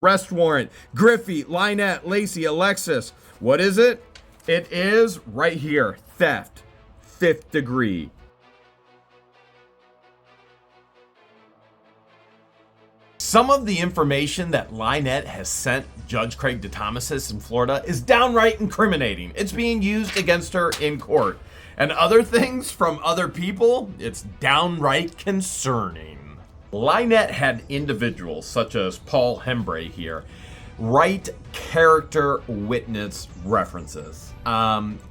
Arrest warrant. Griffey, LIEnette, Lacey, Alexis. What is it? It is right here. Theft. 5th degree. Some of the information that LIEnette has sent Judge Craig DeThomas in Florida is downright incriminating. It's being used against her in court. And other things from other people, it's downright concerning. LIEnette had individuals such as Paul Hembre here write character witness references.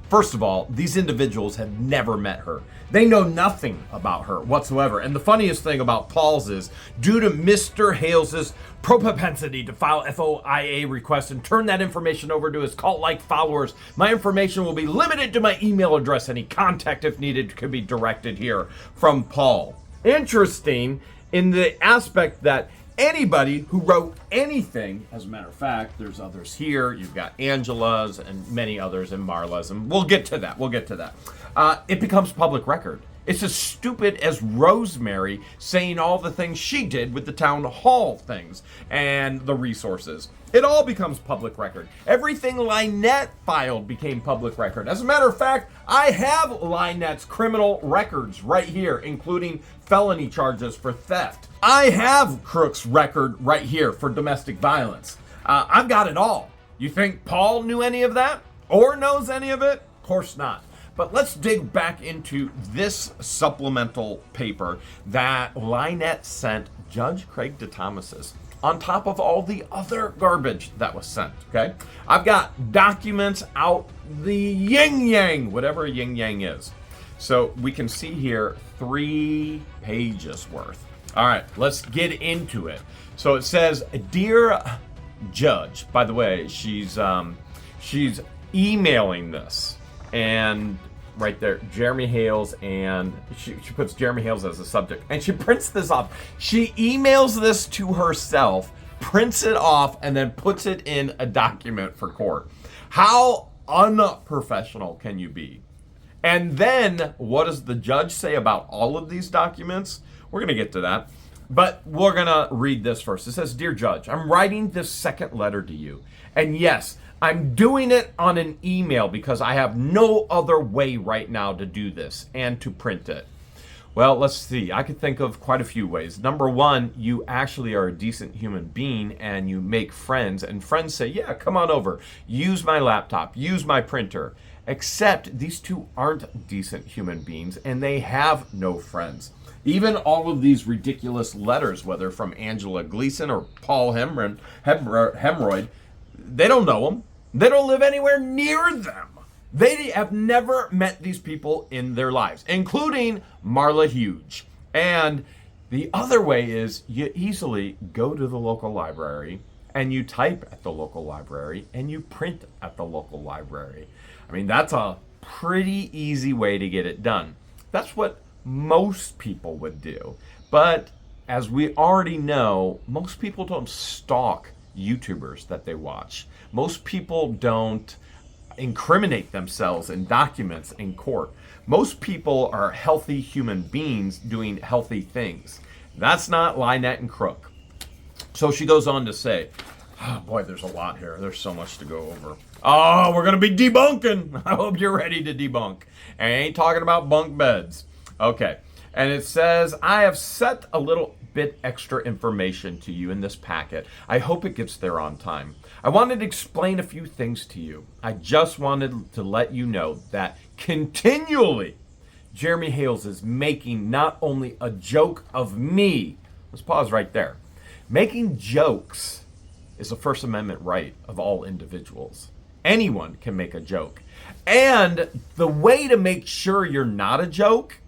First of all, these individuals have never met her. They know nothing about her whatsoever. And the funniest thing about Paul's is, due to Mr. Hales's propensity to file FOIA requests and turn that information over to his cult-like followers, my information will be limited to my email address. Any contact, if needed, could be directed here from Paul. Interesting in the aspect that anybody who wrote anything, as a matter of fact, there's others here. You've got Angela's and many others and Marla's, and we'll get to that. It becomes public record. It's as stupid as Rosemary saying all the things she did with the town hall things and the resources. It all becomes public record. Everything LIEnette filed became public record. As a matter of fact, I have LIEnette's criminal records right here, including felony charges for theft. I have Crook's record right here for domestic violence. I've got it all. You think Paul knew any of that or knows any of it? Of course not. But let's dig back into this supplemental paper that LIEnette sent Judge Craig DeThomas on top of all the other garbage that was sent, okay? I've got documents out the yin-yang, whatever yin-yang is. So we can see here 3 pages worth. All right, let's get into it. So it says, "Dear Judge," by the way, she's emailing this, and right there, Jeremy Hales, and she puts Jeremy Hales as a subject, and she prints this off. She emails this to herself, prints it off, and then puts it in a document for court. How unprofessional can you be? And then what does the judge say about all of these documents? We're going to get to that, but we're going to read this first. It says, "Dear Judge, I'm writing this second letter to you. And yes, I'm doing it on an email because I have no other way right now to do this and to print it." Well, let's see. I could think of quite a few ways. Number one, you actually are a decent human being and you make friends, and friends say, "Yeah, come on over. Use my laptop. Use my printer." Except these two aren't decent human beings and they have no friends. Even all of these ridiculous letters, whether from Angela Gleason or Paul Hemroyd, they don't know them. They don't live anywhere near them. They have never met these people in their lives, including Marla Huge. And the other way is you easily go to the local library and you type at the local library and you print at the local library. I mean, that's a pretty easy way to get it done. That's what most people would do. But as we already know, most people don't stalk YouTubers that they watch. Most people don't incriminate themselves in documents in court. Most people are healthy human beings doing healthy things. That's not LIEnette and Crook. So she goes on to say, oh boy, there's a lot here. There's so much to go over. Oh, we're going to be debunking. I hope you're ready to debunk. I ain't talking about bunk beds. Okay. And it says, "I have set a little bit extra information to you in this packet. I hope it gets there on time. I wanted to explain a few things to you. I just wanted to let you know that continually Jeremy Hales is making not only a joke of me," let's pause right there. Making jokes is a First Amendment right of all individuals. Anyone can make a joke. And the way to make sure you're not a joke,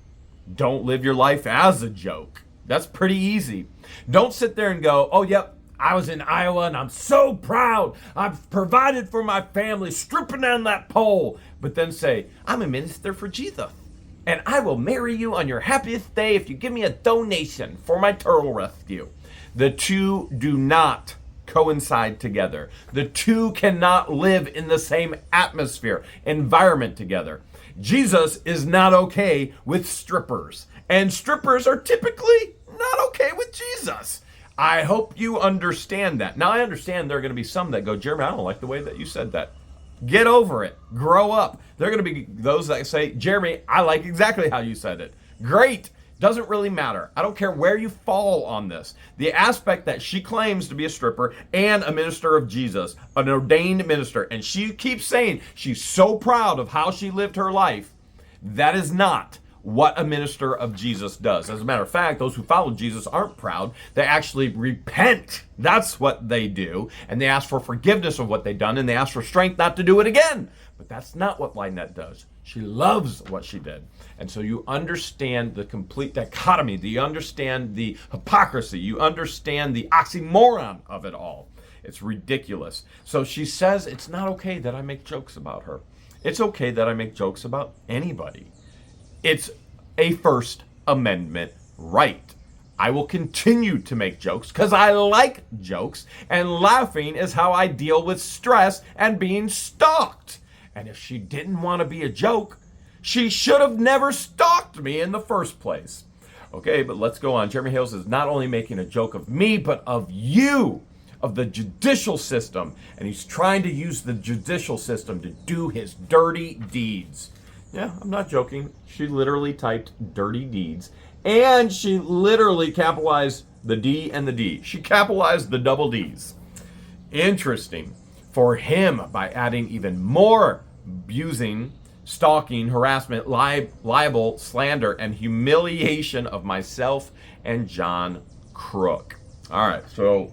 don't live your life as a joke. That's pretty easy. Don't sit there and go, "Oh, yep, I was in Iowa and I'm so proud. I've provided for my family, stripping down that pole." But then say, "I'm a minister for Jesus and I will marry you on your happiest day if you give me a donation for my turtle rescue." The two do not coincide together. The two cannot live in the same atmosphere, environment together. Jesus is not okay with strippers, and strippers are typically not okay with Jesus. I hope you understand that. Now, I understand there are going to be some that go, Jeremy, I don't like the way that you said that. Get over it. Grow up. There are going to be those that say, Jeremy, I like exactly how you said it. Great. Doesn't really matter. I don't care where you fall on this. The aspect that she claims to be a stripper and a minister of Jesus, an ordained minister, and she keeps saying she's so proud of how she lived her life, that is not what a minister of Jesus does. As a matter of fact, those who follow Jesus aren't proud. They actually repent. That's what they do. And they ask for forgiveness of what they've done, and they ask for strength not to do it again. But that's not what LIEnette does. She loves what she did. And so you understand the complete dichotomy. You understand the hypocrisy. You understand the oxymoron of it all. It's ridiculous. So she says it's not okay that I make jokes about her. It's okay that I make jokes about anybody. It's a First Amendment right. I will continue to make jokes because I like jokes, and laughing is how I deal with stress and being stalked. And if she didn't want to be a joke, she should have never stalked me in the first place. Okay, but let's go on. Jeremy Hales is not only making a joke of me, but of you, of the judicial system. And he's trying to use the judicial system to do his dirty deeds. Yeah, I'm not joking. She literally typed dirty deeds, and she literally capitalized the D and the D. She capitalized the double D's. Interesting. For him, by adding even more abusing, stalking, harassment, libel, slander, and humiliation of myself and John Crook. All right, so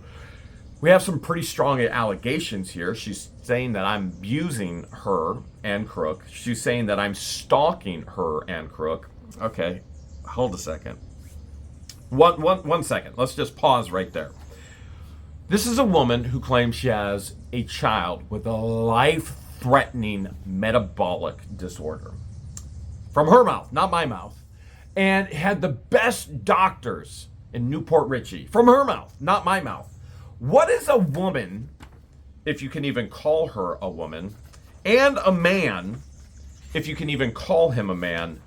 we have some pretty strong allegations here. She's saying that I'm abusing her and Crook. She's saying that I'm stalking her and Crook. Okay, hold a second. One second. Let's just pause right there. This is a woman who claims she has a child with a life-threatening metabolic disorder. From her mouth, not my mouth. And had the best doctors in Newport Richey. From her mouth, not my mouth. What is a woman, if you can even call her a woman, and a man, if you can even call him a man,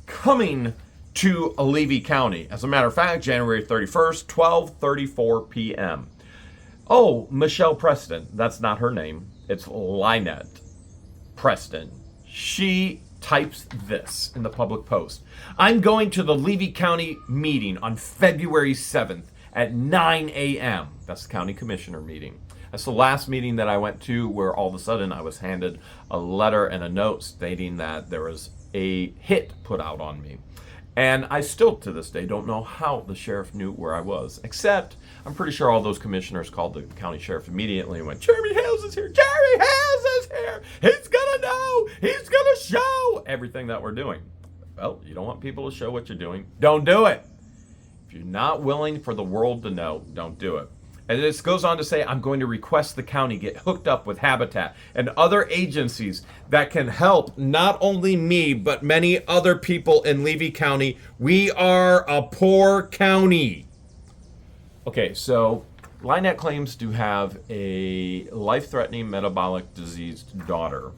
coming to Levy County? As a matter of fact, January 31st, 12:34 p.m. Oh, Michelle Preston. That's not her name. It's LIEnette Preston. She types this in the public post. I'm going to the Levy County meeting on February 7th at 9 a.m. That's the county commissioner meeting. That's the last meeting that I went to where all of a sudden I was handed a letter and a note stating that there was a hit put out on me. And I still, to this day, don't know how the sheriff knew where I was, except I'm pretty sure all those commissioners called the county sheriff immediately and went, Jeremy Hales is here. Jeremy Hales is here. He's going to know. He's going to show everything that we're doing. Well, you don't want people to show what you're doing. Don't do it. If you're not willing for the world to know, don't do it. And this goes on to say, I'm going to request the county get hooked up with Habitat and other agencies that can help not only me, but many other people in Levy County. We are a poor county. Okay, so LIEnette claims to have a life-threatening metabolic diseased daughter,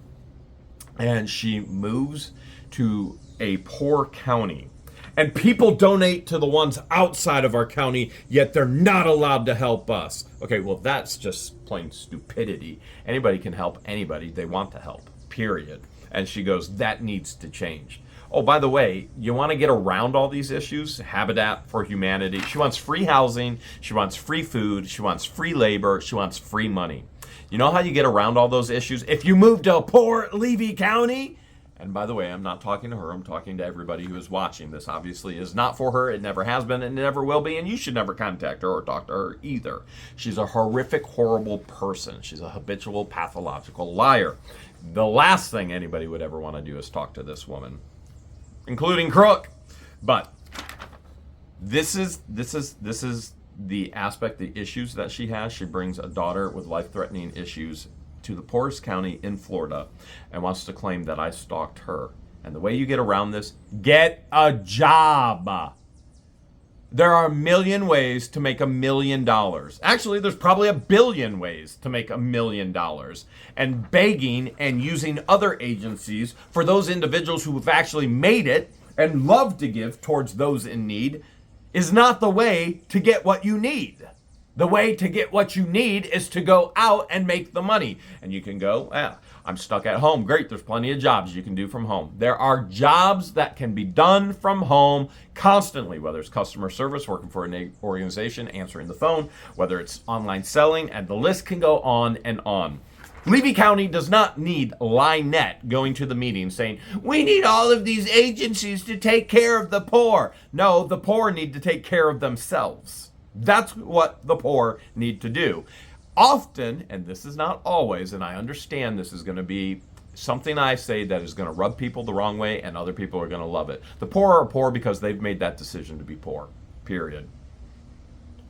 and she moves to a poor county. And people donate to the ones outside of our county, yet they're not allowed to help us. Okay, well, that's just plain stupidity. Anybody can help anybody they want to help, period. And she goes, that needs to change. Oh, by the way, you want to get around all these issues? Habitat for Humanity. She wants free housing. She wants free food. She wants free labor. She wants free money. You know how you get around all those issues? If you move to a poor Levy County. And by the way, I'm not talking to her. I'm talking to everybody who is watching. This obviously is not for her. It never has been and it never will be. And you should never contact her or talk to her either. She's a horrific, horrible person. She's a habitual, pathological liar. The last thing anybody would ever want to do is talk to this woman, including Crook. But this is the aspect, the issues that she has. She brings a daughter with life-threatening issues to the poorest county in Florida and wants to claim that I stalked her. And the way you get around this, get a job. There are a million ways to make $1 million. Actually, there's probably 1 billion ways to make $1 million. And begging and using other agencies for those individuals who have actually made it and love to give towards those in need is not the way to get what you need. The way to get what you need is to go out and make the money. And you can go, I'm stuck at home. Great, there's plenty of jobs you can do from home. There are jobs that can be done from home constantly, whether it's customer service, working for an organization, answering the phone, whether it's online selling, and the list can go on and on. Levy County does not need LIEnette going to the meeting saying, we need all of these agencies to take care of the poor. No, the poor need to take care of themselves. That's what the poor need to do. Often, and this is not always, and I understand this is going to be something I say that is going to rub people the wrong way, and other people are going to love it. The poor are poor because they've made that decision to be poor, period.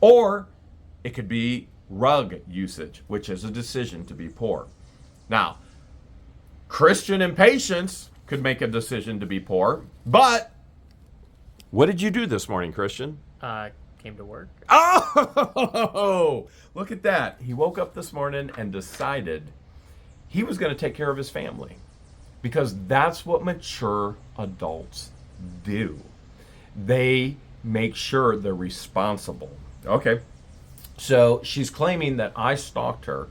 Or it could be rug usage, which is a decision to be poor. Now, Christian impatience could make a decision to be poor, but what did you do this morning, Christian? Came to work. Oh, look at that. He woke up this morning and decided he was going to take care of his family, because that's what mature adults do. They make sure they're responsible. Okay. So she's claiming that I stalked her,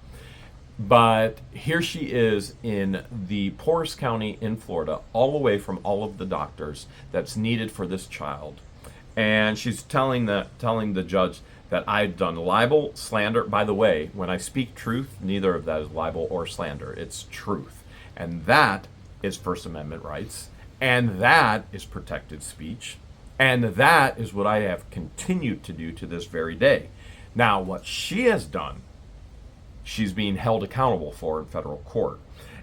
but here she is in the poorest county in Florida, all away from all of the doctors that's needed for this child. And she's telling the judge that I've done libel, slander. By the way, when I speak truth, neither of that is libel or slander. It's truth. And that is First Amendment rights. And that is protected speech. And that is what I have continued to do to this very day. Now, what she has done, she's being held accountable for in federal court.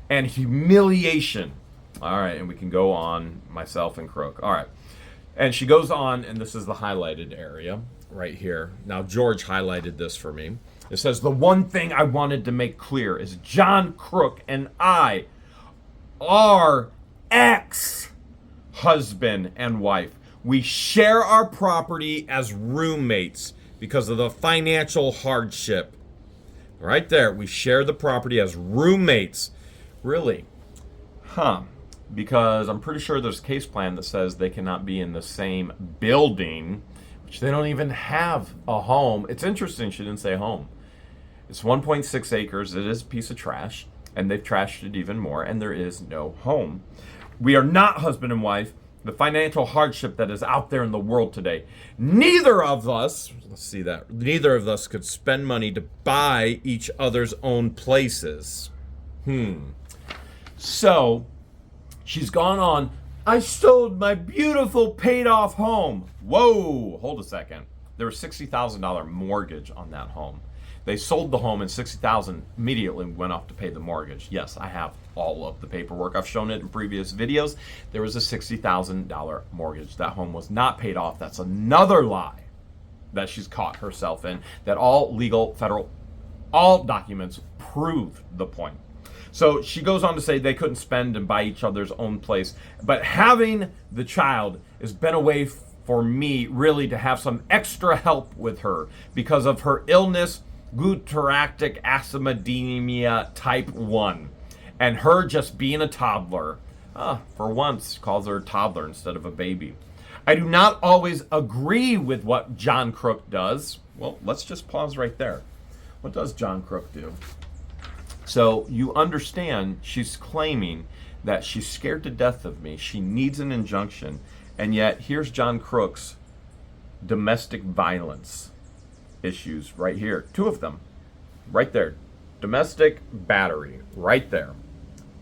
And humiliation. All right, and we can go on, myself and Crook. All right. And she goes on, and this is the highlighted area right here. Now, George highlighted this for me. It says, the one thing I wanted to make clear is John Crook and I are ex-husband and wife. We share our property as roommates because of the financial hardship. Right there, we share the property as roommates. Really? Huh. Because I'm pretty sure there's a case plan that says they cannot be in the same building, which they don't even have a home. It's interesting she didn't say home. It's 1.6 acres. It is a piece of trash, and they've trashed it even more, and there is no home. We are not husband and wife. The financial hardship that is out there in the world today. Neither of us, let's see that, neither of us could spend money to buy each other's own places. So, she's gone on, I sold my beautiful paid off home. Whoa, hold a second. There was $60,000 mortgage on that home. They sold the home and $60,000 immediately went off to pay the mortgage. Yes, I have all of the paperwork. I've shown it in previous videos. There was a $60,000 mortgage. That home was not paid off. That's another lie that she's caught herself in, that all legal, federal, all documents prove the point. So she goes on to say they couldn't spend and buy each other's own place. But having the child has been a way for me really to have some extra help with her because of her illness, glutaracic acidemia type 1. And her just being a toddler. For once, calls her a toddler instead of a baby. I do not always agree with what John Crook does. Well, let's just pause right there. What does John Crook do? So you understand she's claiming that she's scared to death of me. She needs an injunction. And yet here's John Crook's domestic violence issues right here. 2 of them right there. Domestic battery right there.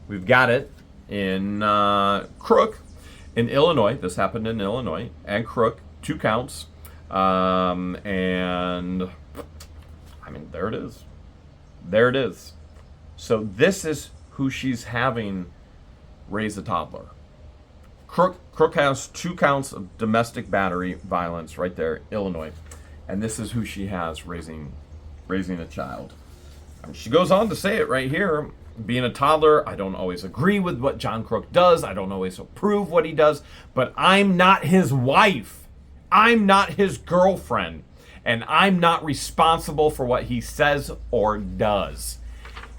We've got it in Crook in Illinois. This happened in Illinois. And Crook, 2 counts. And I mean, there it is. There it is. So this is who she's having raise a toddler. Crook has 2 counts of domestic battery violence right there, Illinois. And this is who she has raising a child. She goes on to say it right here. Being a toddler, I don't always agree with what John Crook does. I don't always approve what he does. But I'm not his wife. I'm not his girlfriend. And I'm not responsible for what he says or does.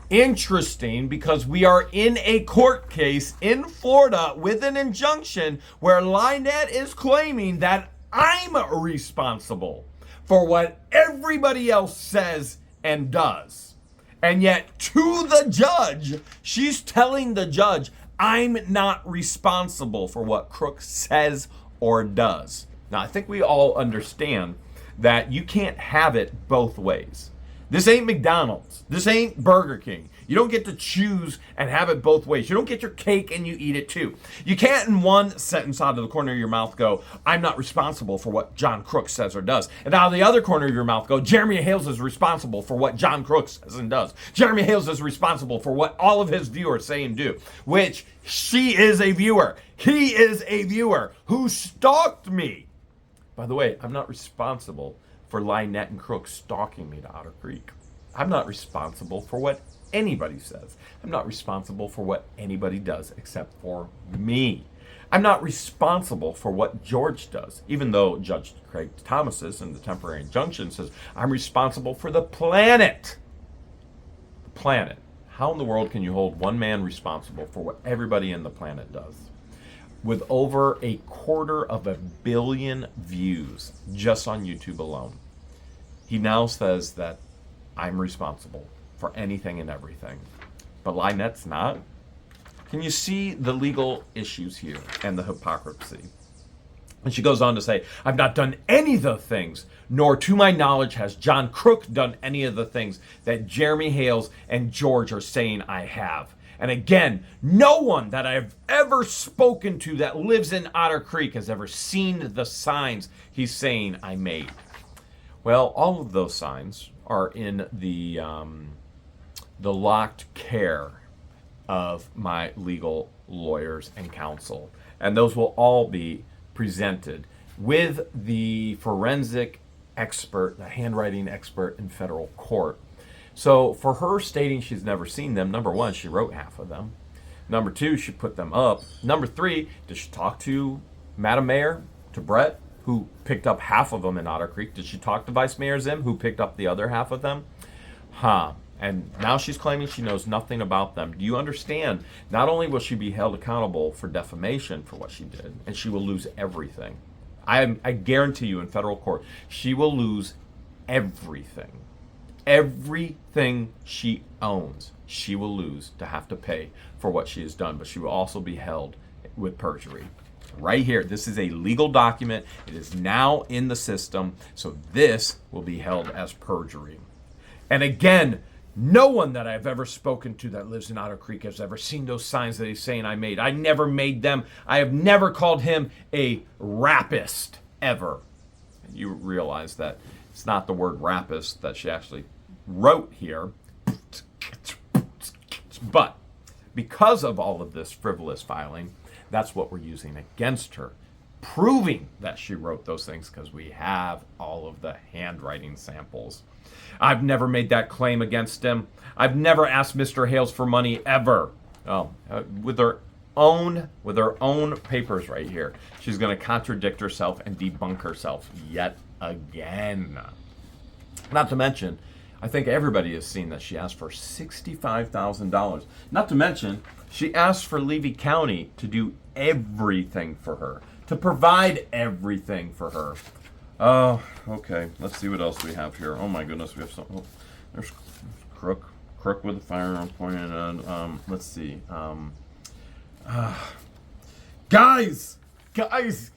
Interesting, because we are in a court case in Florida with an injunction where LIEnette is claiming that I'm responsible for what everybody else says and does. And yet, to the judge, she's telling the judge, I'm not responsible for what Crook says or does. Now, I think we all understand that you can't have it both ways. This ain't McDonald's. This ain't Burger King. You don't get to choose and have it both ways. You don't get your cake and you eat it too. You can't in one sentence out of the corner of your mouth go, I'm not responsible for what John Crook says or does. And out of the other corner of your mouth go, Jeremy Hales is responsible for what John Crook says and does. Jeremy Hales is responsible for what all of his viewers say and do. Which, she is a viewer. He is a viewer who stalked me. By the way, I'm not responsible for LIEnette and Crook stalking me to Otter Creek. I'm not responsible for what anybody says. I'm not responsible for what anybody does except for me. I'm not responsible for what George does, even though Judge Craig Thomas in the temporary injunction says I'm responsible for the planet. The planet. How in the world can you hold one man responsible for what everybody in the planet does? With over 250 million views just on YouTube alone, he now says that I'm responsible for anything and everything. But LIEnette's not. Can you see the legal issues here and the hypocrisy? And she goes on to say, I've not done any of the things, nor to my knowledge has John Crook done any of the things that Jeremy Hales and George are saying I have. And again, no one that I've ever spoken to that lives in Otter Creek has ever seen the signs he's saying I made. Well, all of those signs are in the locked care of my legal lawyers and counsel. And those will all be presented with the forensic expert, the handwriting expert in federal court. So for her stating she's never seen them, number one, she wrote half of them. Number two, she put them up. Number three, did she talk to Madam Mayor, to Brett, who picked up half of them in Otter Creek? Did she talk to Vice Mayor Zim, who picked up the other half of them? And now she's claiming she knows nothing about them. Do you understand? Not only will she be held accountable for defamation for what she did, and she will lose everything. I guarantee you in federal court, she will lose everything. Everything she owns, she will lose to have to pay for what she has done. But she will also be held with perjury. Right here, this is a legal document. It is now in the system. So this will be held as perjury. And again, no one that I've ever spoken to that lives in Otter Creek has ever seen those signs that he's saying I made. I never made them. I have never called him a rapist, ever. And you realize that it's not the word rapist that she actually wrote here. But because of all of this frivolous filing, that's what we're using against her, proving that she wrote those things because we have all of the handwriting samples. I've never made that claim against him. I've never asked Mr. Hales for money ever. With her own papers right here, she's going to contradict herself and debunk herself yet again. Not to mention, I think everybody has seen that she asked for $65,000. Not to mention, she asked for Levy County to do everything for her, to provide everything for her. Oh, okay. Let's see what else we have here. Oh my goodness, we have some. Oh, there's Crook with a firearm pointed at. Let's see. Guys, this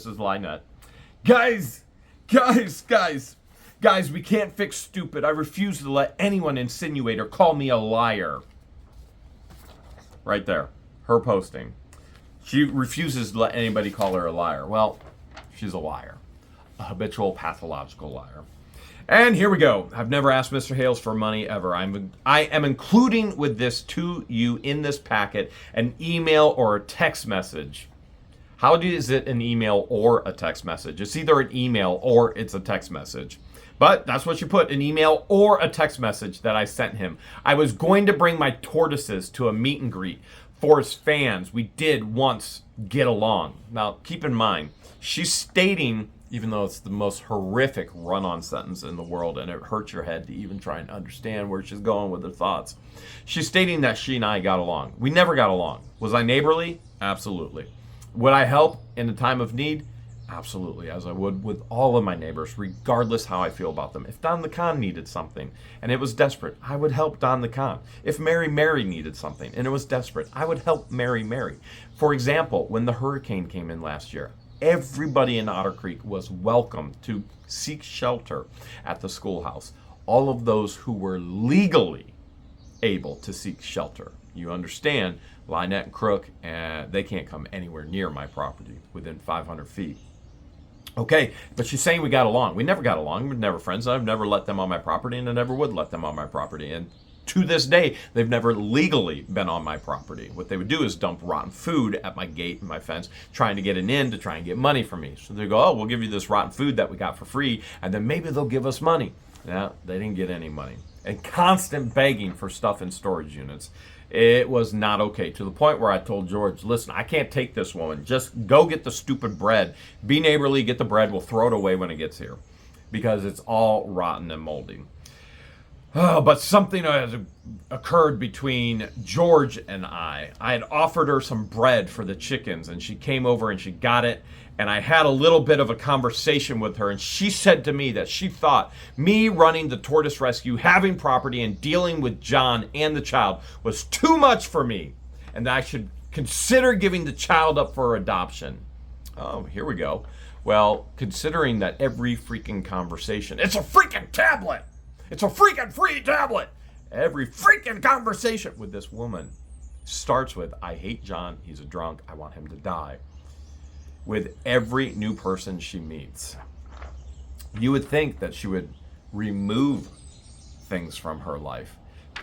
is LIEnette. Guys, we can't fix stupid. I refuse to let anyone insinuate or call me a liar. Right there, her posting. She refuses to let anybody call her a liar. Well, she's a liar, a habitual pathological liar. And here we go. I've never asked Mr. Hales for money ever. I am including with this to you in this packet an email or a text message. How is it an email or a text message? It's either an email or it's a text message. But that's what you put, an email or a text message that I sent him. I was going to bring my tortoises to a meet and greet for his fans. We did once get along. Now, keep in mind, she's stating, even though it's the most horrific run-on sentence in the world, and it hurts your head to even try and understand where she's going with her thoughts. She's stating that she and I got along. We never got along. Was I neighborly? Absolutely. Would I help in a time of need? Absolutely, as I would with all of my neighbors, regardless how I feel about them. If Don the Con needed something and it was desperate, I would help Don the Con. If Mary Mary needed something and it was desperate, I would help Mary Mary. For example, when the hurricane came in last year, everybody in Otter Creek was welcome to seek shelter at the schoolhouse. All of those who were legally able to seek shelter. You understand, LIEnette and Crook, they can't come anywhere near my property within 500 feet. Okay, but she's saying we got along. We never got along. We're never friends. I've never let them on my property, and I never would let them on my property. And to this day, they've never legally been on my property. What they would do is dump rotten food at my gate and my fence, trying to get an in to try and get money from me. So they go, oh, we'll give you this rotten food that we got for free, and then maybe they'll give us money. No, they didn't get any money. And constant begging for stuff in storage units. It was not okay, to the point where I told George, listen, I can't take this woman. Just go get the stupid bread. Be neighborly, get the bread. We'll throw it away when it gets here because it's all rotten and moldy. But something has occurred between George and I. I had offered her some bread for the chickens, and she came over and she got it. And I had a little bit of a conversation with her, and she said to me that she thought me running the tortoise rescue, having property, and dealing with John and the child was too much for me, and that I should consider giving the child up for adoption. Oh, here we go. Well, considering that every freaking conversation, it's a freaking tablet! It's a freaking free tablet! Every freaking conversation with this woman starts with, I hate John, he's a drunk, I want him to die. With every new person she meets. You would think that she would remove things from her life.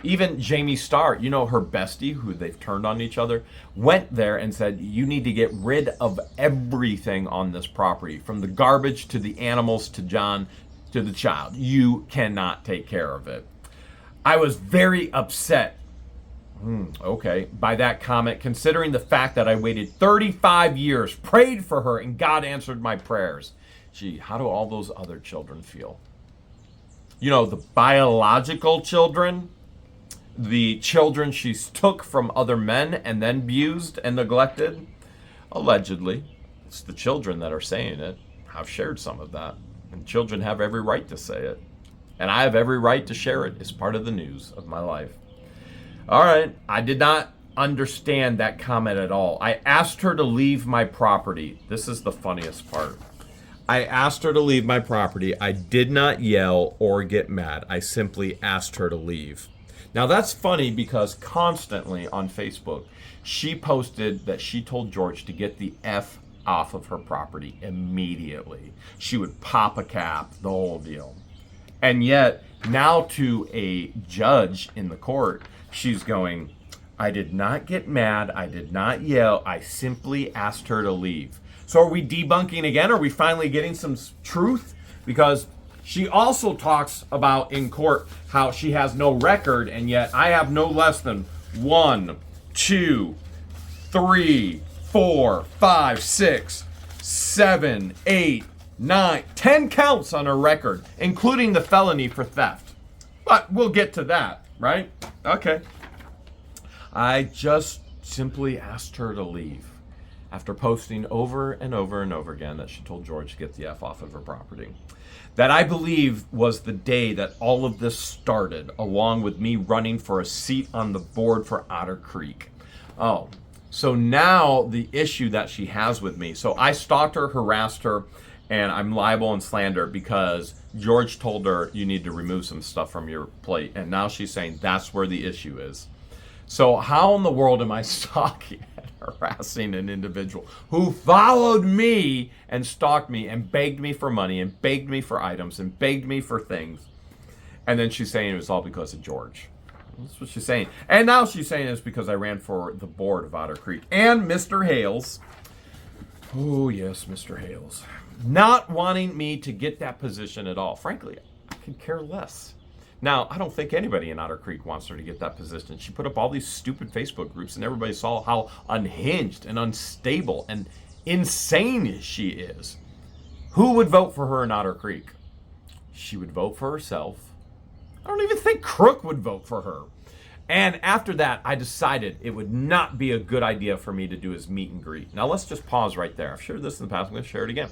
Even Jamie Starr, you know, her bestie, who they've turned on each other, went there and said, you need to get rid of everything on this property, from the garbage to the animals to John to the child. You cannot take care of it. I was very upset by that comment, considering the fact that I waited 35 years, prayed for her, and God answered my prayers. Gee, how do all those other children feel? You know, the biological children, the children she took from other men and then abused and neglected, allegedly. It's the children that are saying it. I've shared some of that. And children have every right to say it. And I have every right to share it. It's part of the news of my life. All right, I did not understand that comment at all. I asked her to leave my property. This is the funniest part. I asked her to leave my property. I did not yell or get mad. I simply asked her to leave. Now that's funny because constantly on Facebook, she posted that she told George to get the F off of her property immediately. She would pop a cap, the whole deal. And yet, now to a judge in the court, she's going, I did not get mad. I did not yell. I simply asked her to leave. So are we debunking again? Are we finally getting some truth? Because she also talks about in court how she has no record, and yet I have no less than 1, 2, 3, 4, 5, 6, 7, 8, 9, 10 counts on her record, including the felony for theft. But we'll get to that, right? Okay. I just simply asked her to leave after posting over and over and over again that she told George to get the F off of her property. That I believe was the day that all of this started, along with me running for a seat on the board for Otter Creek. Oh, so now the issue that she has with me. So I stalked her, harassed her, and I'm liable and slander because George told her you need to remove some stuff from your plate. And now she's saying that's where the issue is. So how in the world am I stalking and harassing an individual who followed me and stalked me and begged me for money and begged me for items and begged me for things? And then she's saying it was all because of George. That's what she's saying. And now she's saying it's because I ran for the board of Otter Creek. And Mr. Hales. Oh, yes, Mr. Hales. Not wanting me to get that position at all. Frankly, I could care less. Now, I don't think anybody in Otter Creek wants her to get that position. She put up all these stupid Facebook groups, and everybody saw how unhinged and unstable and insane she is. Who would vote for her in Otter Creek? She would vote for herself. I don't even think Crook would vote for her. And after that, I decided it would not be a good idea for me to do his meet and greet. Now, let's just pause right there. I've shared this in the past. I'm going to share it again.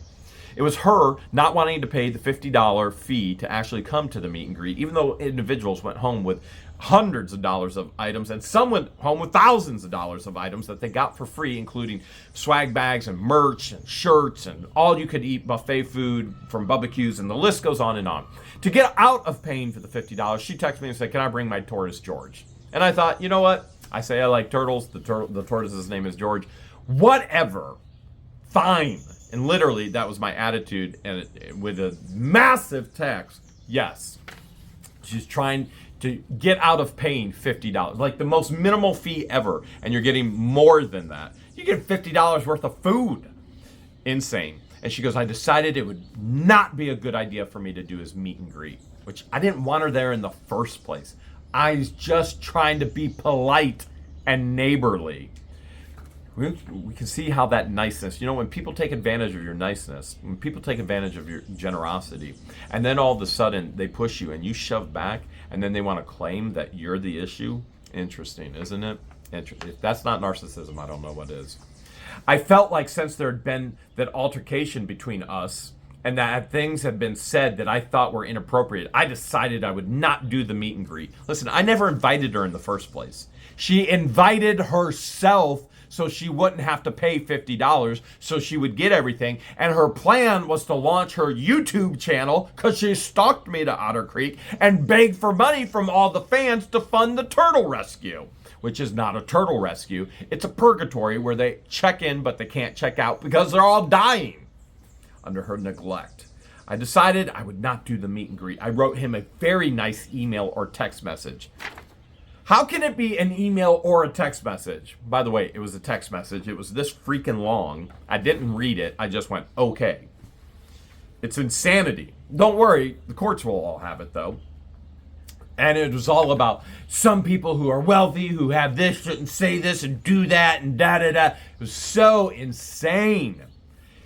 It was her not wanting to pay the $50 fee to actually come to the meet and greet, even though individuals went home with hundreds of dollars of items, and some went home with thousands of dollars of items that they got for free, including swag bags and merch and shirts and all you could eat buffet food from barbecues, and the list goes on and on. To get out of paying for the $50, she texted me and said, "Can I bring my tortoise George?" And I thought, you know what? I say I like turtles. The tortoise's name is George. Whatever. Fine. And literally, that was my attitude, and with a massive text, yes. She's trying to get out of paying $50, like the most minimal fee ever, and you're getting more than that. You get $50 worth of food. Insane. And she goes, "I decided it would not be a good idea for me to do his meet and greet," which I didn't want her there in the first place. I was just trying to be polite and neighborly. We can see how that niceness, when people take advantage of your niceness, when people take advantage of your generosity, and then all of a sudden they push you and you shove back, and then they want to claim that you're the issue. Interesting, isn't it? If that's not narcissism, I don't know what is. I felt like since there had been that altercation between us, and that things had been said that I thought were inappropriate, I decided I would not do the meet and greet. Listen, I never invited her in the first place. She invited herself so she wouldn't have to pay $50, so she would get everything. And her plan was to launch her YouTube channel, because she stalked me to Otter Creek and begged for money from all the fans to fund the turtle rescue, which is not a turtle rescue. It's a purgatory where they check in, but they can't check out because they're all dying under her neglect. I decided I would not do the meet and greet. I wrote him a very nice email or text message. How can it be an email or a text message? By the way, it was a text message. It was this freaking long. I didn't read it. I just went, okay. It's insanity. Don't worry. The courts will all have it, though. And it was all about some people who are wealthy, who have this, shouldn't say this and do that and da-da-da. It was so insane.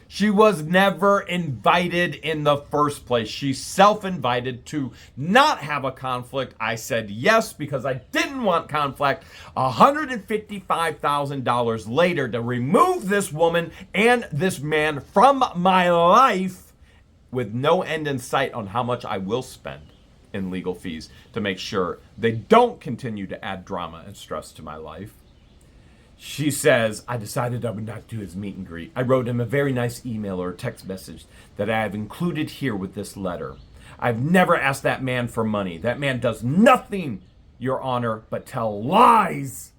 She was never invited in the first place. She's self-invited to not have a conflict. I said yes because I didn't want conflict. $155,000 later to remove this woman and this man from my life with no end in sight on how much I will spend in legal fees to make sure they don't continue to add drama and stress to my life. She says, I decided I would not do his meet and greet. I wrote him a very nice email or text message that I have included here with this letter. I've never asked that man for money. That man does nothing, Your Honor, but tell lies.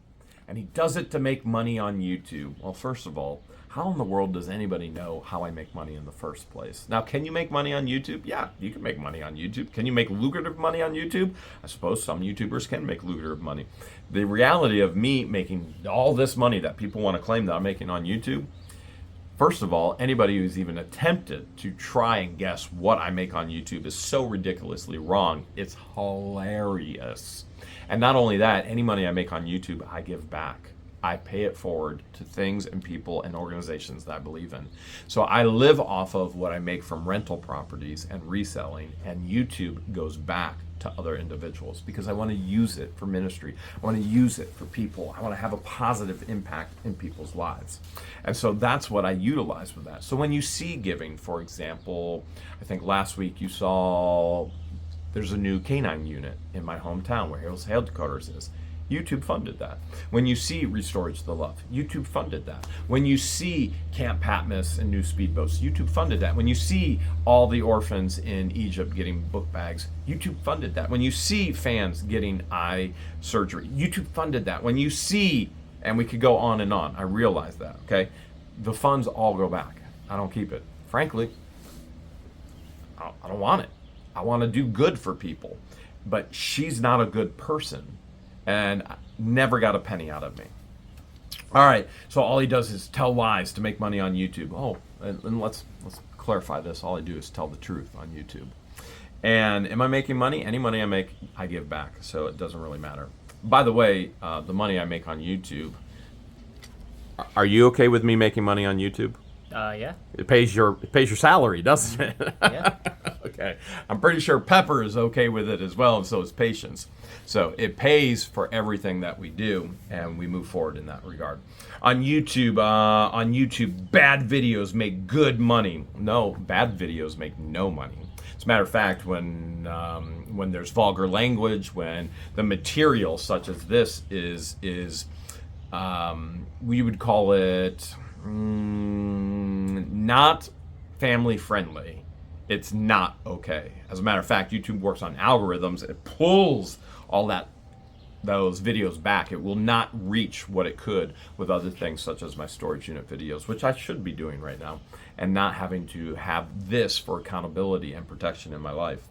And he does it to make money on YouTube. Well, first of all, how in the world does anybody know how I make money in the first place? Now, can you make money on YouTube? Yeah, you can make money on YouTube. Can you make lucrative money on YouTube? I suppose some YouTubers can make lucrative money. The reality of me making all this money that people want to claim that I'm making on YouTube, first of all, anybody who's even attempted to try and guess what I make on YouTube is so ridiculously wrong. It's hilarious. And not only that, any money I make on YouTube, I give back. I pay it forward to things and people and organizations that I believe in. So I live off of what I make from rental properties and reselling, and YouTube goes back to other individuals because I want to use it for ministry. I want to use it for people. I want to have a positive impact in people's lives. And so that's what I utilize with that. So when you see giving, for example, I think last week you saw there's a new canine unit in my hometown where Hill's Headquarters is. YouTube funded that. When you see Restored to Love, YouTube funded that. When you see Camp Patmos and new speedboats, YouTube funded that. When you see all the orphans in Egypt getting book bags, YouTube funded that. When you see fans getting eye surgery, YouTube funded that. When you see, and we could go on and on, I realize that, okay? The funds all go back. I don't keep it. Frankly, I don't want it. I want to do good for people. But she's not a good person. And never got a penny out of me. All right, so all he does is tell lies to make money on YouTube. Oh, and let's clarify this. All I do is tell the truth on YouTube. And am I making money? Any money I make, I give back, so it doesn't really matter. By the way, the money I make on YouTube, are you okay with me making money on YouTube? Yeah. It pays your salary, doesn't it? Yeah. Okay. okay. I'm pretty sure Pepper is okay with it as well, and so is Patience. So it pays for everything that we do, and we move forward in that regard. On YouTube, bad videos make good money. No, bad videos make no money. As a matter of fact, when there's vulgar language, when the material such as this is we would call it not family friendly, it's not okay. As a matter of fact, YouTube works on algorithms. It pulls all those videos back. It will not reach what it could with other things such as my storage unit videos, which I should be doing right now, and not having to have this for accountability and protection in my life.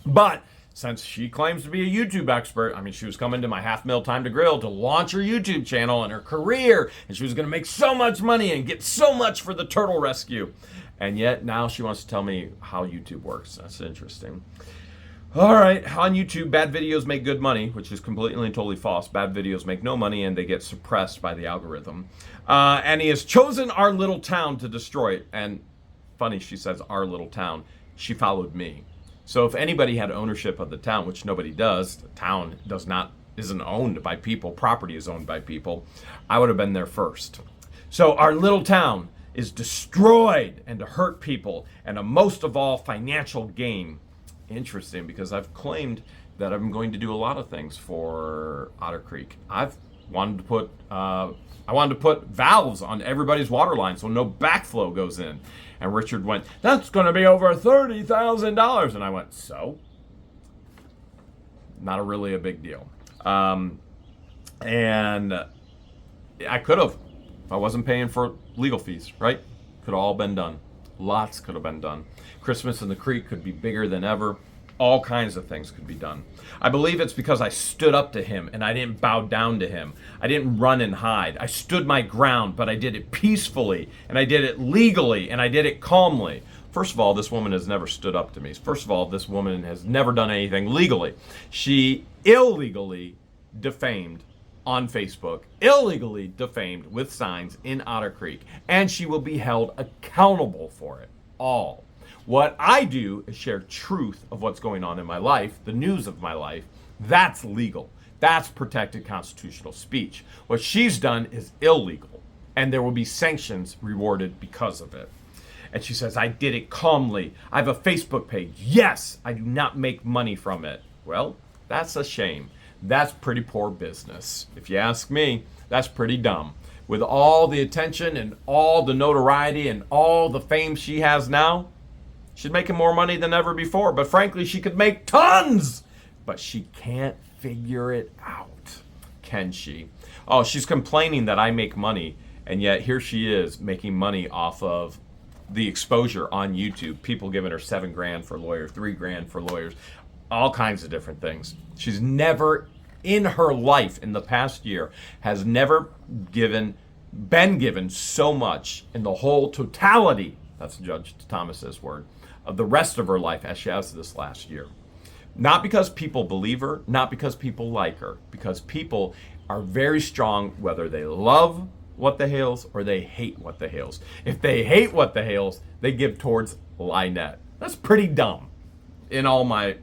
But since she claims to be a YouTube expert, I mean, she was coming to my Half Mil Time to Grill to launch her YouTube channel and her career, and she was going to make so much money and get so much for the turtle rescue. And yet now she wants to tell me how YouTube works. That's interesting. All right, on YouTube, bad videos make good money, which is completely and totally false. Bad videos make no money, and they get suppressed by the algorithm. And he has chosen our little town to destroy it. And funny, she says our little town. She followed me. So if anybody had ownership of the town, which nobody does, the town isn't owned by people, property is owned by people, I would have been there first. So our little town is destroyed, and to hurt people, and to most of all financial gain. Interesting, because I've claimed that I'm going to do a lot of things for Otter Creek. I wanted to put valves on everybody's water line so no backflow goes in. And Richard went, "That's going to be over $30,000." And I went, "So?" Not really a big deal. And I could have, if I wasn't paying for legal fees, right? Could have all been done. Lots could have been done. Christmas in the Creek could be bigger than ever. All kinds of things could be done. I believe it's because I stood up to him and I didn't bow down to him. I didn't run and hide. I stood my ground, but I did it peacefully, and I did it legally, and I did it calmly. First of all, this woman has never stood up to me. First of all, this woman has never done anything legally. She illegally defamed on Facebook, illegally defamed with signs in Otter Creek, and she will be held accountable for it all. What I do is share truth of what's going on in my life, the news of my life. That's legal. That's protected constitutional speech. What she's done is illegal, and there will be sanctions rewarded because of it. And she says, "I did it calmly. I have a Facebook page. Yes, I do not make money from it." Well, that's a shame. That's pretty poor business. If you ask me, that's pretty dumb. With all the attention and all the notoriety and all the fame she has now, she's making more money than ever before. But frankly, she could make tons. But she can't figure it out, can she? Oh, she's complaining that I make money, and yet here she is making money off of the exposure on YouTube. People giving her $7,000 for lawyers, $3,000 for lawyers, all kinds of different things. She's never in her life in the past year has never been given so much in the whole totality, that's Judge Thomas's word, of the rest of her life as she has this last year. Not because people believe her, not because people like her, because people are very strong whether they love What the Hales or they hate What the Hales. If they hate What the Hales, they give towards LIEnette. That's pretty dumb. In all my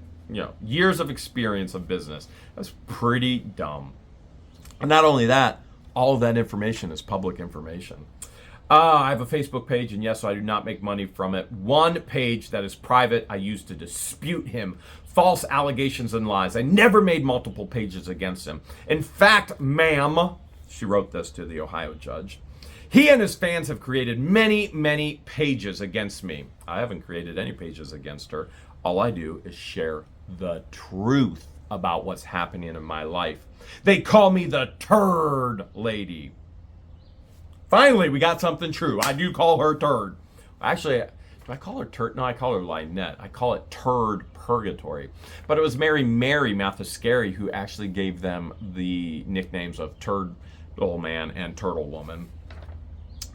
years of experience of business, that's pretty dumb. And not only that, all of that information is public information. I have a Facebook page, and yes, I do not make money from it. One page that is private, I use to dispute him. False allegations and lies. I never made multiple pages against him. In fact, ma'am, she wrote this to the Ohio judge, he and his fans have created many, many pages against me. I haven't created any pages against her. All I do is share the truth about what's happening in my life. They call me the turd lady. Finally, we got something true. I do call her turd. Actually, do I call her turd? No, I call her LIEnette. I call it turd purgatory. But it was Mary Mathescary who actually gave them the nicknames of Turtle Man and Turtle Woman.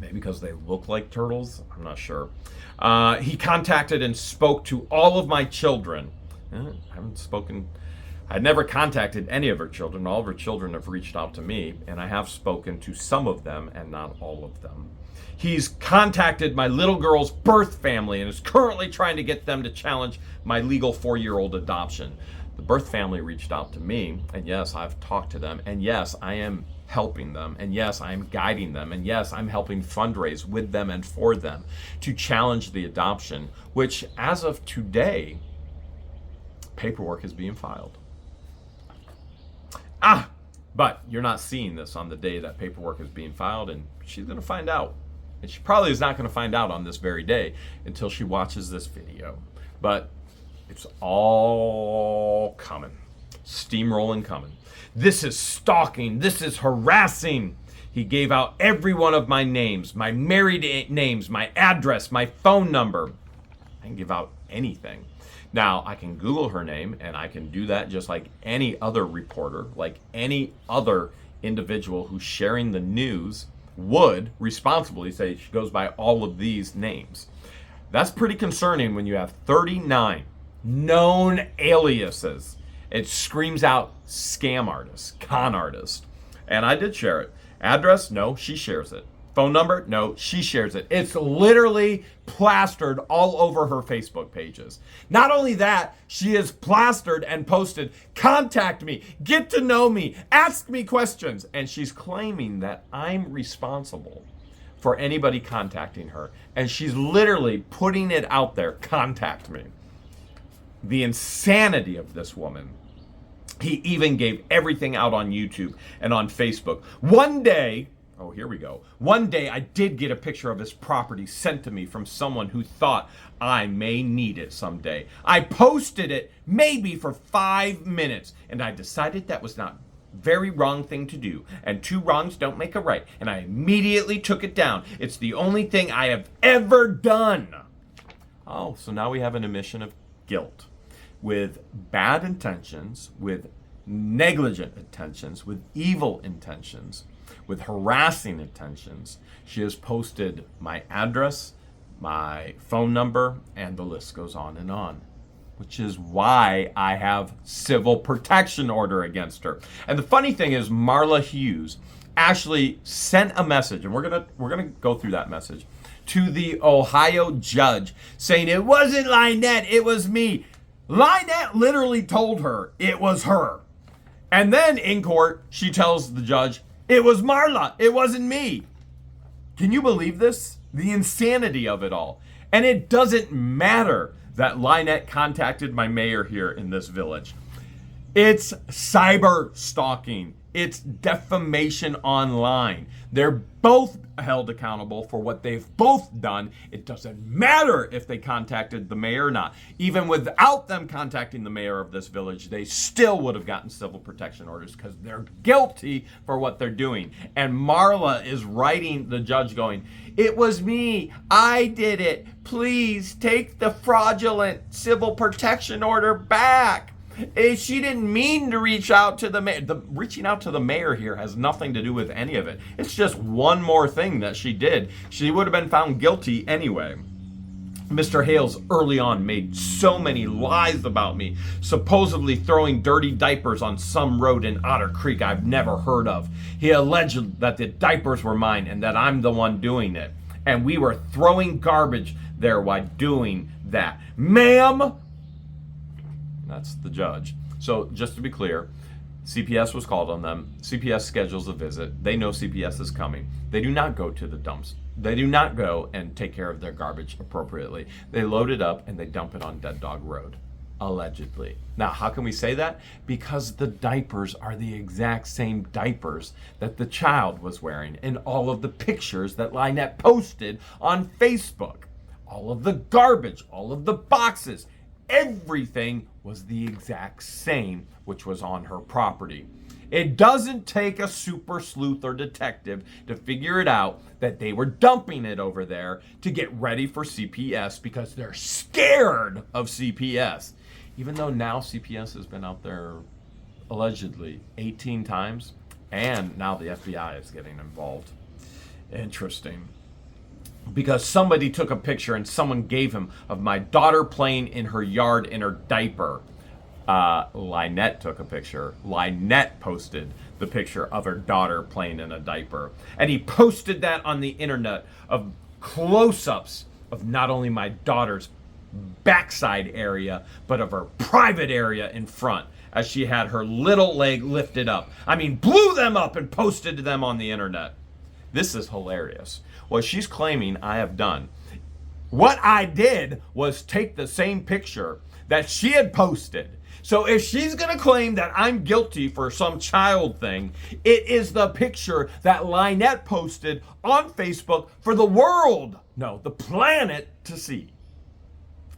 Maybe because they look like turtles? I'm not sure. He contacted and spoke to all of my children. I haven't spoken I never contacted any of her children. All of her children have reached out to me, and I have spoken to some of them and not all of them. He's contacted my little girl's birth family and is currently trying to get them to challenge my legal 4-year-old adoption. The birth family reached out to me, and yes, I've talked to them, and yes, I am helping them, and yes, I am guiding them, and yes, I'm helping fundraise with them and for them to challenge the adoption, which as of today, paperwork is being filed. But you're not seeing this on the day that paperwork is being filed, and she's going to find out. And she probably is not going to find out on this very day until she watches this video. But it's all coming. Steamrolling coming. This is stalking. This is harassing. He gave out every one of my names, my married names, my address, my phone number. I can give out anything. Now, I can Google her name, and I can do that just like any other reporter, like any other individual who's sharing the news would responsibly say she goes by all of these names. That's pretty concerning when you have 39 known aliases. It screams out scam artist, con artist. And I did share it. Address? No, she shares it. Phone number? No, she shares it. It's literally plastered all over her Facebook pages. Not only that, she has plastered and posted, contact me, get to know me, ask me questions. And she's claiming that I'm responsible for anybody contacting her. And she's literally putting it out there, contact me. The insanity of this woman. He even gave everything out on YouTube and on Facebook. One day I did get a picture of his property sent to me from someone who thought I may need it someday. I posted it maybe for 5 minutes, and I decided that was not very wrong thing to do, and 2 wrongs don't make a right, and I immediately took it down. It's the only thing I have ever done. Oh, so now we have an admission of guilt with bad intentions, with negligent intentions, with evil intentions, with harassing intentions. She has posted my address, my phone number, and the list goes on, which is why I have civil protection order against her. And the funny thing is, Marla Hughes actually sent a message, and we're gonna go through that message, to the Ohio judge saying it wasn't LIEnette, it was me. LIEnette literally told her it was her. And then in court, she tells the judge, it was Marla, it wasn't me. Can you believe this? The insanity of it all. And it doesn't matter that LIEnette contacted my mayor here in this village. It's cyber stalking. It's defamation online. They're both held accountable for what they've both done. It doesn't matter if they contacted the mayor or not. Even without them contacting the mayor of this village, they still would have gotten civil protection orders because they're guilty for what they're doing. And Marla is writing the judge going, it was me. I did it. Please take the fraudulent civil protection order back. She didn't mean to reach out to the mayor. Reaching out to the mayor here has nothing to do with any of it. It's just one more thing that she did. She would have been found guilty anyway. Mr. Hales early on made so many lies about me, supposedly throwing dirty diapers on some road in Otter Creek I've never heard of. He alleged that the diapers were mine and that I'm the one doing it. And we were throwing garbage there while doing that. Ma'am, that's the judge. So just to be clear, CPS was called on them. CPS schedules a visit. They know CPS is coming. They do not go to the dumps. They do not go and take care of their garbage appropriately. They load it up and they dump it on Dead Dog Road, allegedly. Now, how can we say that? Because the diapers are the exact same diapers that the child was wearing in all of the pictures that LIEnette posted on Facebook. All of the garbage, all of the boxes, everything was the exact same, which was on her property. It doesn't take a super sleuth or detective to figure it out that they were dumping it over there to get ready for CPS because they're scared of CPS. Even though now CPS has been out there allegedly 18 times, and now the FBI is getting involved. Interesting. Because somebody took a picture and someone gave him of my daughter playing in her yard in her diaper. LIEnette took a picture. LIEnette posted the picture of her daughter playing in a diaper. And he posted that on the internet of close-ups of not only my daughter's backside area, but of her private area in front, as she had her little leg lifted up. I mean, blew them up and posted them on the internet. This is hilarious. What she's claiming I have done. What I did was take the same picture that she had posted. So if she's going to claim that I'm guilty for some child thing, it is the picture that LIEnette posted on Facebook for the world, no, the planet to see.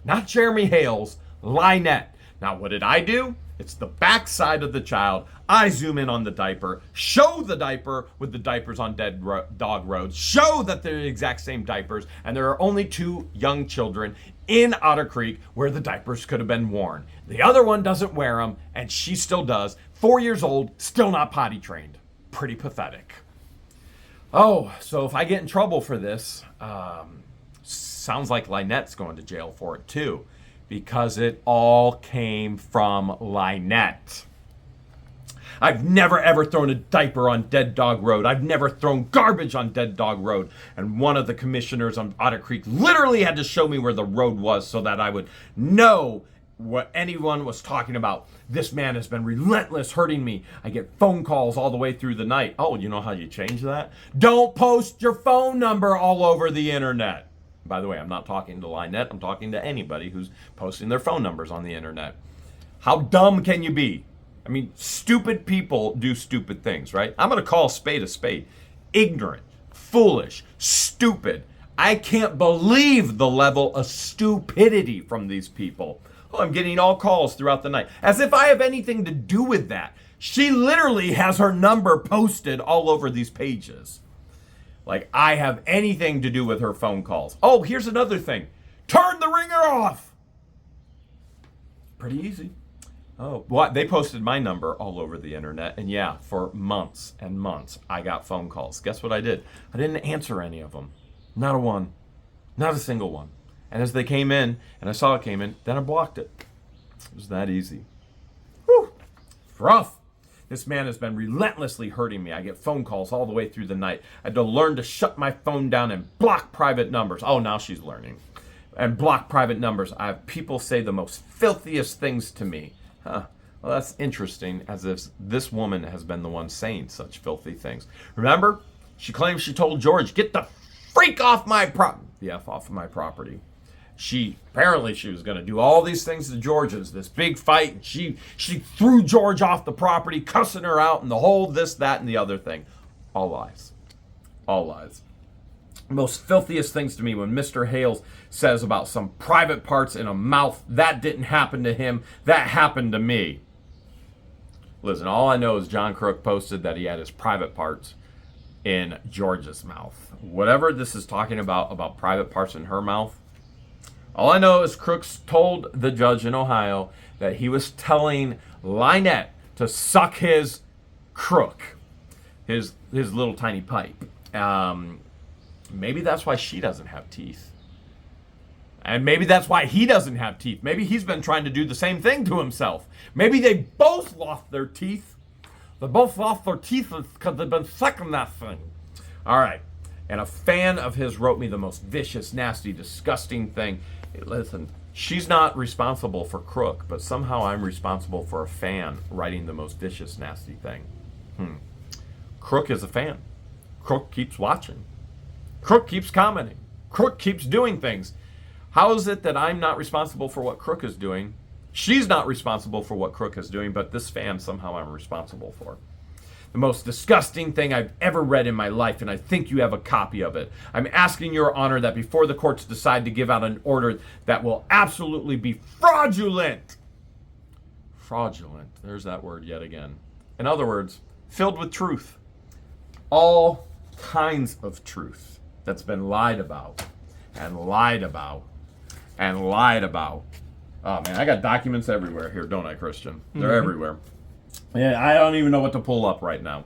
Not Jeremy Hales, LIEnette. Now, what did I do? It's the backside of the child. I zoom in on the diaper, show the diaper with the diapers on dead dog roads, show that they're the exact same diapers, and there are only 2 young children in Otter Creek where the diapers could have been worn. The other one doesn't wear them, and she still does. 4 years old, still not potty trained. Pretty pathetic. Oh, so if I get in trouble for this, sounds like LIEnette's going to jail for it too, because it all came from LIEnette. I've never ever thrown a diaper on Dead Dog Road. I've never thrown garbage on Dead Dog Road. And one of the commissioners on Otter Creek literally had to show me where the road was so that I would know what anyone was talking about. This man has been relentless hurting me. I get phone calls all the way through the night. Oh, you know how you change that? Don't post your phone number all over the internet. By the way, I'm not talking to LIEnette. I'm talking to anybody who's posting their phone numbers on the internet. How dumb can you be? I mean, stupid people do stupid things, right? I'm going to call a spade. Ignorant, foolish, stupid. I can't believe the level of stupidity from these people. Oh, I'm getting all calls throughout the night. As if I have anything to do with that. She literally has her number posted all over these pages. Like I have anything to do with her phone calls. Oh, here's another thing. Turn the ringer off. Pretty easy. Oh, well, they posted my number all over the internet. And yeah, for months and months, I got phone calls. Guess what I did? I didn't answer any of them. Not a one. Not a single one. And as they came in, and I saw it came in, then I blocked it. It was that easy. Whew. Rough. This man has been relentlessly hurting me. I get phone calls all the way through the night. I had to learn to shut my phone down and block private numbers. Oh, now she's learning. And block private numbers. I have people say the most filthiest things to me. Huh. Well, that's interesting, as if this woman has been the one saying such filthy things. Remember? She claims she told George, get the freak off my property. The F off of my property. Apparently she was going to do all these things to George. It was this big fight. And she threw George off the property, cussing her out, and the whole this, that, and the other thing. All lies. All lies. Most filthiest things to me when Mr. Hales says about some private parts in a mouth, that didn't happen to him, that happened to me. Listen, all I know is John Crook posted that he had his private parts in George's mouth. Whatever this is talking about private parts in her mouth, all I know is Crooks told the judge in Ohio that he was telling LIEnette to suck his crook, his little tiny pipe. Maybe that's why she doesn't have teeth. And maybe that's why he doesn't have teeth. Maybe he's been trying to do the same thing to himself. Maybe they both lost their teeth. They both lost their teeth because they've been sucking that thing. All right. And a fan of his wrote me the most vicious, nasty, disgusting thing. Hey, listen, she's not responsible for Crook, but somehow I'm responsible for a fan writing the most vicious, nasty thing. Crook is a fan. Crook keeps watching. Crook keeps commenting. Crook keeps doing things. How is it that I'm not responsible for what Crook is doing? She's not responsible for what Crook is doing, but this fan somehow I'm responsible for. The most disgusting thing I've ever read in my life, and I think you have a copy of it. I'm asking your honor that before the courts decide to give out an order that will absolutely be fraudulent. Fraudulent. There's that word yet again. In other words, filled with truth. All kinds of truth that's been lied about and lied about and lied about. Oh man, I got documents everywhere here, don't I, Christian? They're everywhere. Yeah, I don't even know what to pull up right now.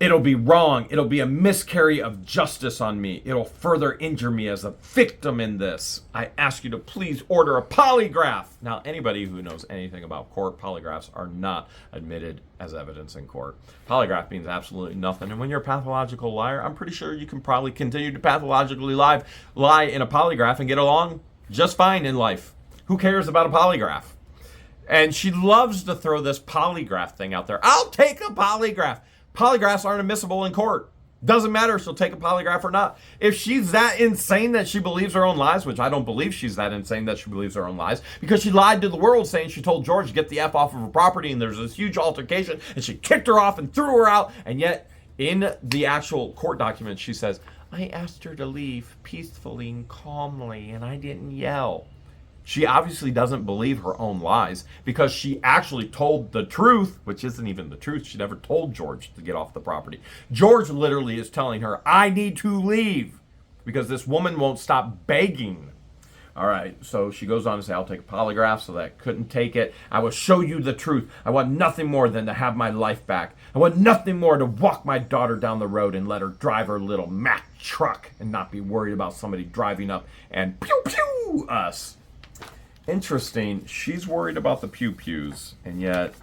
It'll be wrong. It'll be a miscarry of justice on me. It'll further injure me as a victim in this. I ask you to please order a polygraph. Now, anybody who knows anything about court, polygraphs are not admitted as evidence in court. Polygraph means absolutely nothing. And when you're a pathological liar, I'm pretty sure you can probably continue to pathologically lie in a polygraph and get along just fine in life. Who cares about a polygraph? And she loves to throw this polygraph thing out there. I'll take a polygraph. Polygraphs aren't admissible in court. Doesn't matter if she'll take a polygraph or not. If she's that insane that she believes her own lies, which I don't believe she's that insane that she believes her own lies, because she lied to the world saying she told George to get the F off of her property, and there's this huge altercation, and she kicked her off and threw her out, and yet in the actual court document she says, I asked her to leave peacefully and calmly, and I didn't yell. She obviously doesn't believe her own lies because she actually told the truth, which isn't even the truth. She never told George to get off the property. George literally is telling her, I need to leave because this woman won't stop begging. All right, so she goes on to say, I'll take a polygraph, so that I couldn't take it. I will show you the truth. I want nothing more than to have my life back. I want nothing more to walk my daughter down the road and let her drive her little Mack truck and not be worried about somebody driving up and pew-pew us. Interesting. She's worried about the pew-pews, and yet,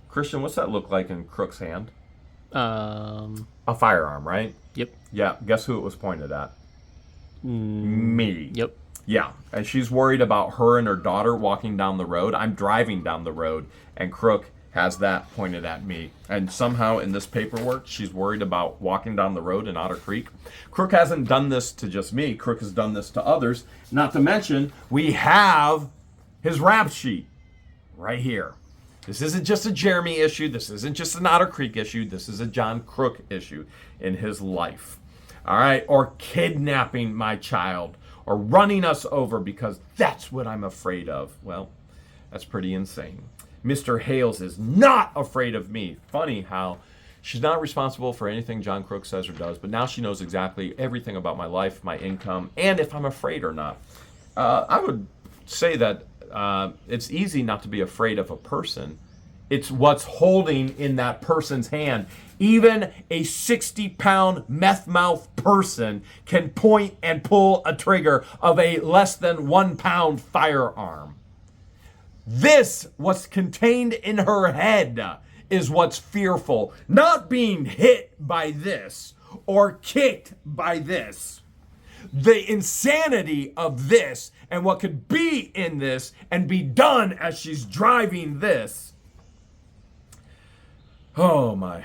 Christian, what's that look like in Crook's hand? A firearm, right? Yep. Yeah. Guess who it was pointed at? Me. Yep. Yeah. And she's worried about her and her daughter walking down the road. I'm driving down the road, and Crook has that pointed at me. And somehow in this paperwork, she's worried about walking down the road in Otter Creek. Crook hasn't done this to just me. Crook has done this to others. Not to mention, we have his rap sheet right here. This isn't just a Jeremy issue. This isn't just an Otter Creek issue. This is a John Crook issue in his life. All right? Or kidnapping my child. Or running us over because that's what I'm afraid of. Well, that's pretty insane. Mr. Hales is not afraid of me. Funny how she's not responsible for anything John Crook says or does, but now she knows exactly everything about my life, my income, and if I'm afraid or not. I would say that it's easy not to be afraid of a person. It's what's holding in that person's hand. Even a 60-pound meth mouth person can point and pull a trigger of a less than 1 pound firearm. This, what's contained in her head, is what's fearful. Not being hit by this or kicked by this. The insanity of this and what could be in this and be done as she's driving this. Oh my.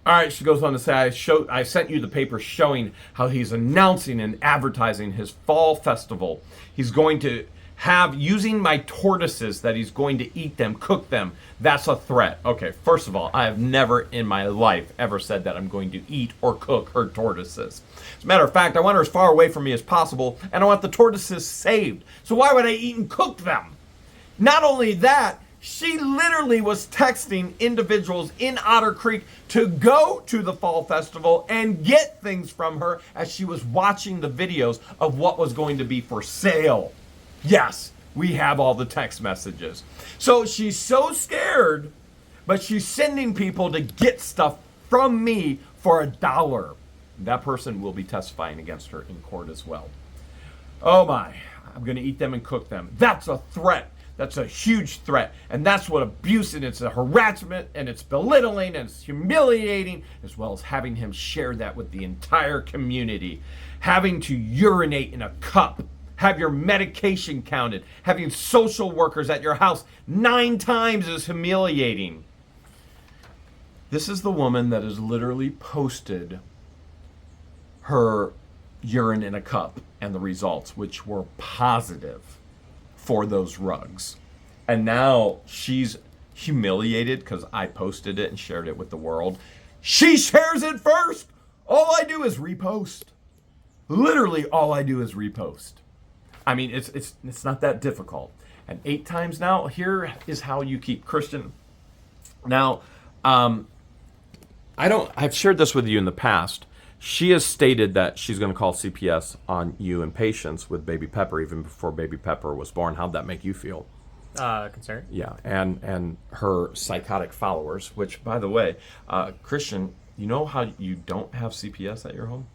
All right, she goes on to say, I sent you the paper showing how he's announcing and advertising his fall festival. He's going to have, using my tortoises, that he's going to eat them, cook them. That's a threat. Okay, first of all, I have never in my life ever said that I'm going to eat or cook her tortoises. As a matter of fact, I want her as far away from me as possible, and I want the tortoises saved. So why would I eat and cook them? Not only that, she literally was texting individuals in Otter Creek to go to the fall festival and get things from her as she was watching the videos of what was going to be for sale. Yes, we have all the text messages. So she's so scared, but she's sending people to get stuff from me for $1. That person will be testifying against her in court as well. Oh my, I'm going to eat them and cook them. That's a threat. That's a huge threat. And that's what abuse, and it's a harassment, and it's belittling, and it's humiliating, as well as having him share that with the entire community. Having to urinate in a cup, have your medication counted, having social workers at your house 9 times is humiliating. This is the woman that has literally posted her urine in a cup and the results, which were positive for those rugs. And now she's humiliated because I posted it and shared it with the world. She shares it first. All I do is repost. Literally all I do is repost. I mean, it's not that difficult. And 8 times now, here is how you keep Christian. Now, I've shared this with you in the past. She has stated that she's going to call CPS on you and patients with baby Pepper even before baby Pepper was born. How'd that make you feel? concern. Yeah, and her psychotic followers, which, by the way, Christian, you know how you don't have CPS at your home?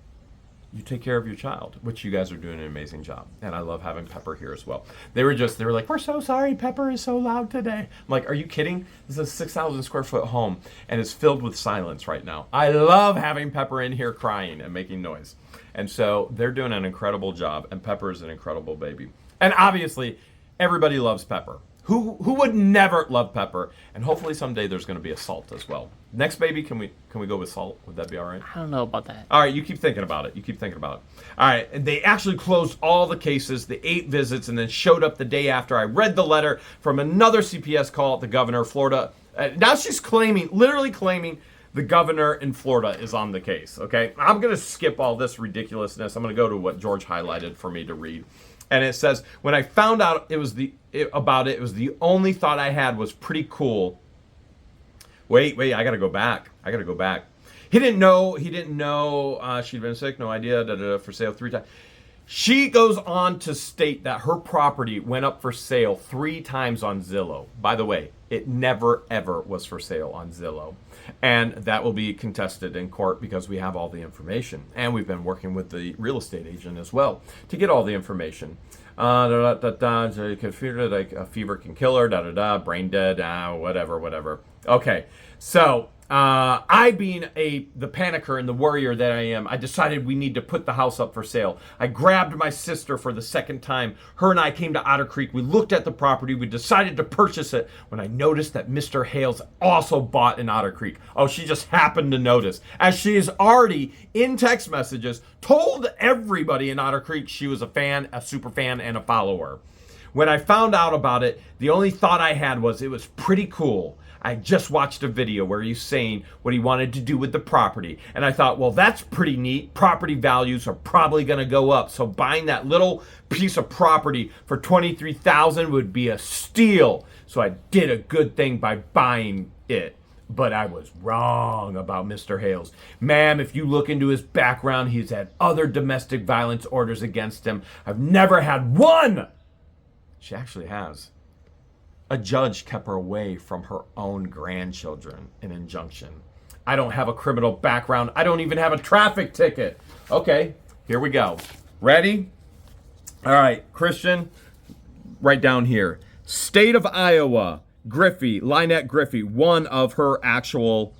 You take care of your child, which you guys are doing an amazing job. And I love having Pepper here as well. They were like, we're so sorry, Pepper is so loud today. I'm like, are you kidding? This is a 6,000 square foot home and it's filled with silence right now. I love having Pepper in here crying and making noise. And so they're doing an incredible job, and Pepper is an incredible baby. And obviously, everybody loves Pepper. Who would never love Pepper? And hopefully someday there's going to be a Salt as well. Next baby, can we go with Salt? Would that be all right? I don't know about that. All right, you keep thinking about it. All right, and they actually closed all the cases, the 8 visits, and then showed up the day after. I read the letter from another CPS call at the governor of Florida. Now she's literally claiming the governor in Florida is on the case, okay? I'm going to skip all this ridiculousness. I'm going to go to what George highlighted for me to read. And it says, when I found out it was the only thought I had was pretty cool. Wait, I gotta go back. He didn't know she'd been sick, no idea, for sale 3 times. She goes on to state that her property went up for sale 3 times on Zillow. By the way, it never ever was for sale on Zillow. And that will be contested in court because we have all the information. And we've been working with the real estate agent as well to get all the information. Like a fever can kill her, brain dead, whatever. Okay, so I, being the panicker and the warrior that I am, I decided we need to put the house up for sale. I grabbed my sister for the second time. Her and I came to Otter Creek. We looked at the property. We decided to purchase it when I noticed that Mr. Hales also bought in Otter Creek. Oh, she just happened to notice, as she has already, in text messages, told everybody in Otter Creek she was a fan, a super fan, and a follower. When I found out about it, the only thought I had was it was pretty cool. I just watched a video where he's saying what he wanted to do with the property. And I thought, well, that's pretty neat. Property values are probably going to go up. So buying that little piece of property for $23,000 would be a steal. So I did a good thing by buying it. But I was wrong about Mr. Hales. Ma'am, if you look into his background, he's had other domestic violence orders against him. I've never had one. She actually has. A judge kept her away from her own grandchildren, an injunction. I don't have a criminal background. I don't even have a traffic ticket. Okay, here we go. Ready? All right, Christian, right down here. State of Iowa, LIEnette Griffey, one of her actual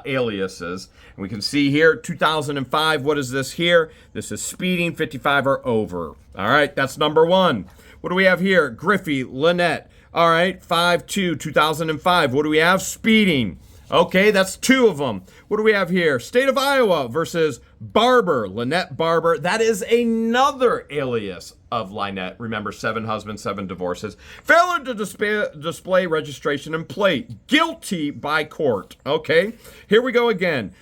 aliases. And we can see here, 2005, what is this here? This is speeding, 55 or over. All right, that's number 1. What do we have here? Griffey, LIEnette. All right, 5-2, 2005. What do we have? Speeding. Okay, that's 2 of them. What do we have here? State of Iowa versus Barber, LIEnette Barber. That is another alias of LIEnette. Remember, 7 husbands, 7 divorces. Failure to display registration and plate. Guilty by court. Okay, here we go again.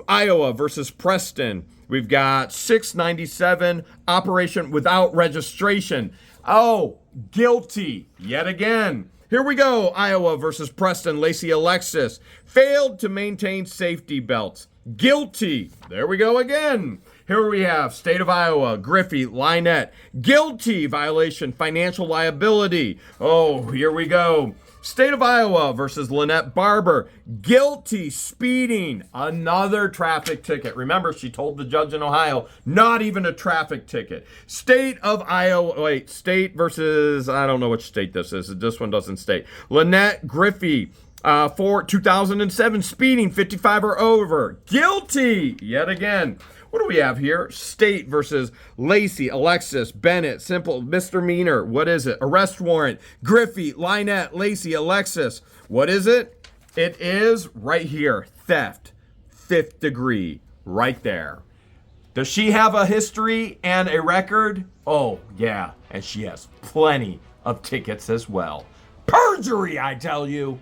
Iowa versus Preston. We've got 697, operation without registration. Oh, guilty yet again. Here we go. Iowa versus Preston. Lacey Alexis failed to maintain safety belts. Guilty. There we go again. Here we have State of Iowa, Griffey, LIEnette. Guilty, violation, financial liability. Oh, here we go. State of Iowa versus LIEnette Barber. Guilty, speeding. Another traffic ticket. Remember, she told the judge in Ohio, not even a traffic ticket. State of Iowa, state versus, I don't know which state this is. This one doesn't state. LIEnette Griffey. For 2007, speeding, 55 or over. Guilty, yet again. What do we have here? State versus Lacey, Alexis, Bennett, simple misdemeanor. What is it? Arrest warrant. Griffey, LIEnette, Lacey, Alexis. What is it? It is right here. Theft, 5th degree, right there. Does she have a history and a record? Oh, yeah, and she has plenty of tickets as well. Perjury, I tell you.